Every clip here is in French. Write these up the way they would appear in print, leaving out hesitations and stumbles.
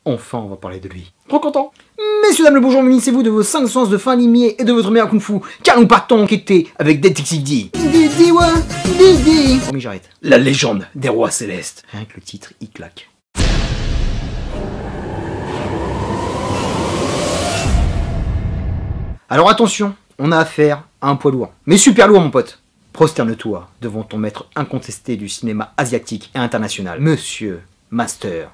Enfin, on va parler de lui. Trop content. Messieurs, dames, le bonjour, munissez-vous de vos 5 sens de fin limier et de votre meilleur kung-fu, car nous partons enquêter avec Détective D. Didi. Promis, j'arrête. La légende des rois célestes. Rien que le titre, il claque. Alors attention, on a affaire à un poids lourd. Mais super lourd, mon pote. Prosterne-toi devant ton maître incontesté du cinéma asiatique et international, Monsieur Master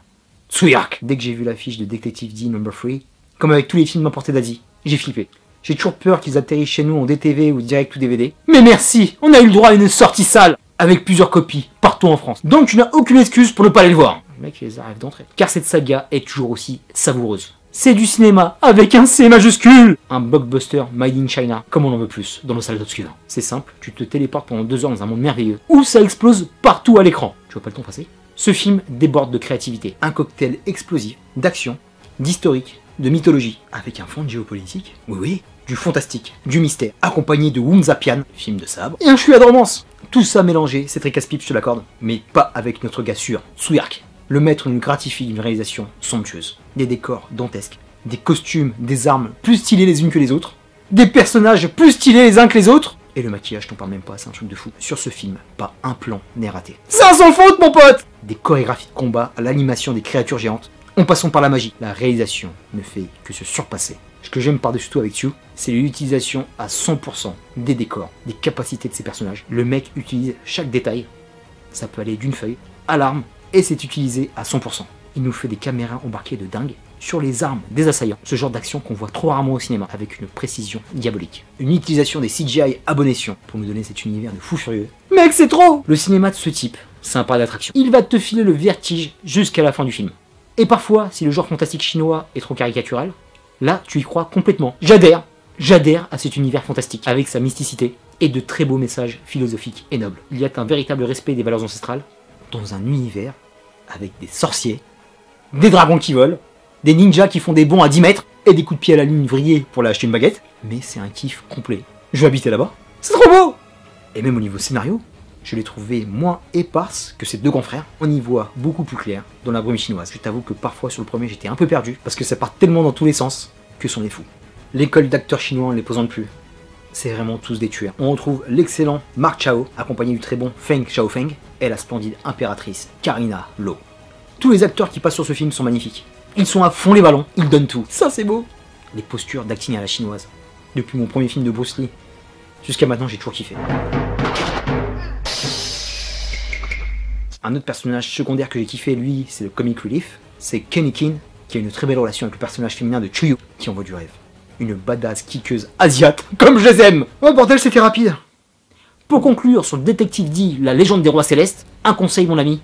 Tsuyark. Dès que j'ai vu l'affiche de Detective D No. 3, comme avec tous les films importés d'Asie, j'ai flippé. J'ai toujours peur qu'ils atterrissent chez nous en DTV ou direct ou DVD. Mais merci, on a eu le droit à une sortie sale, avec plusieurs copies, partout en France. Donc tu n'as aucune excuse pour ne pas aller le voir. Le mec, il les arrive d'entrée. Car cette saga est toujours aussi savoureuse. C'est du cinéma, avec un C majuscule. Un blockbuster made in China, comme on en veut plus, dans nos salles d'obscur. C'est simple, tu te téléportes pendant 2 heures dans un monde merveilleux, où ça explose partout à l'écran. Tu vois pas le temps passer? Ce film déborde de créativité. Un cocktail explosif, d'action, d'historique, de mythologie, avec un fond de géopolitique. Oui, du fantastique, du mystère, accompagné de Wum Zapian, film de sabre, et un chouïa de romance. Tout ça mélangé, c'est très casse-pipe, je te l'accorde, mais pas avec notre gars sûr, Tsuyark. Le maître nous gratifie d'une réalisation somptueuse. Des décors dantesques, des costumes, des armes plus stylées les unes que les autres, des personnages plus stylés les uns que les autres, et le maquillage, t'en parle même pas, c'est un truc de fou. Sur ce film, pas un plan n'est raté. C'est un sans faute, mon pote! Des chorégraphies de combat à l'animation des créatures géantes, en passant par la magie. La réalisation ne fait que se surpasser. Ce que j'aime par-dessus tout avec Tsu, c'est l'utilisation à 100% des décors, des capacités de ses personnages. Le mec utilise chaque détail, ça peut aller d'une feuille à l'arme, et c'est utilisé à 100%. Il nous fait des caméras embarquées de dingue sur les armes des assaillants. Ce genre d'action qu'on voit trop rarement au cinéma, avec une précision diabolique. Une utilisation des CGI à bon escient pour nous donner cet univers de fou furieux. Mec, c'est trop! Le cinéma de ce type, c'est un parc d'attraction. Il va te filer le vertige jusqu'à la fin du film. Et parfois, si le genre fantastique chinois est trop caricatural, là, tu y crois complètement. J'adhère à cet univers fantastique, avec sa mysticité et de très beaux messages philosophiques et nobles. Il y a un véritable respect des valeurs ancestrales dans un univers avec des sorciers, des dragons qui volent, des ninjas qui font des bonds à 10 mètres et des coups de pied à la ligne vrillés pour aller acheter une baguette. Mais c'est un kiff complet. Je vais habiter là-bas. C'est trop beau! Et même au niveau scénario, je l'ai trouvé moins éparse que ses 2 grands frères. On y voit beaucoup plus clair dans la brume chinoise. Je t'avoue que parfois sur le premier j'étais un peu perdu parce que ça part tellement dans tous les sens que c'en est fou. L'école d'acteurs chinois ne les présente plus. C'est vraiment tous des tueurs. On retrouve l'excellent Mark Chao, accompagné du très bon Feng Xiaofeng, et la splendide impératrice Carina Lo. Tous les acteurs qui passent sur ce film sont magnifiques. Ils sont à fond les ballons, ils donnent tout. Ça c'est beau. Les postures d'acting à la chinoise. Depuis mon premier film de Bruce Lee, jusqu'à maintenant j'ai toujours kiffé. Un autre personnage secondaire que j'ai kiffé, lui, c'est le comic relief. C'est Kenny Kin, qui a une très belle relation avec le personnage féminin de Chuyu, qui envoie du rêve. Une badass kickeuse asiate, comme je les aime. Oh bordel, c'était rapide. Pour conclure sur Detective D, la légende des rois célestes, un conseil mon ami,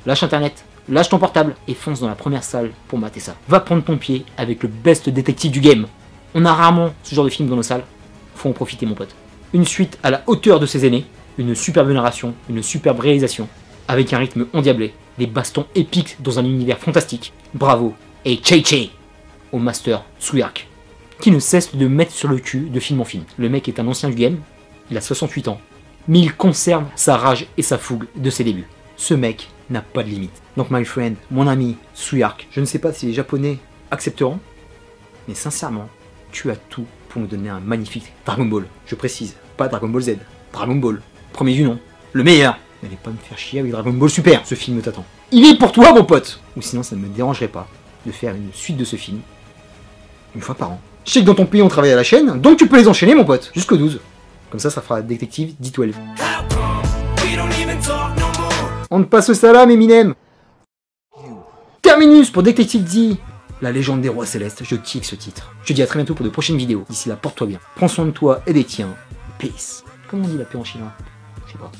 lâche internet, lâche ton portable et fonce dans la première salle pour mater ça. Va prendre ton pied avec le best détective du game. On a rarement ce genre de film dans nos salles, faut en profiter mon pote. Une suite à la hauteur de ses aînés, une superbe narration, une superbe réalisation, avec un rythme endiablé, des bastons épiques dans un univers fantastique. Bravo et tché au master Tsuyark, qui ne cesse de mettre sur le cul de film en film. Le mec est un ancien du game, il a 68 ans, mais il conserve sa rage et sa fougue de ses débuts. Ce mec n'a pas de limite. Donc my friend, mon ami Tsuyark, je ne sais pas si les japonais accepteront, mais sincèrement, tu as tout pour nous donner un magnifique Dragon Ball. Je précise, pas Dragon Ball Z, Dragon Ball, premier du nom, le meilleur. N'allez pas me faire chier avec Dragon Ball Super, ce film t'attend. Il est pour toi mon pote. Ou sinon ça ne me dérangerait pas de faire une suite de ce film, une fois par an. Je sais que dans ton pays on travaille à la chaîne, donc tu peux les enchaîner mon pote, jusqu'au 12. Comme ça fera Détective D12. On te passe au salam Eminem. Terminus pour Détective D, la légende des rois célestes. Je kick ce titre. Je te dis à très bientôt pour de prochaines vidéos. D'ici là, porte-toi bien. Prends soin de toi et des tiens. Peace. Comment on dit la paix en chinois? Je sais pas.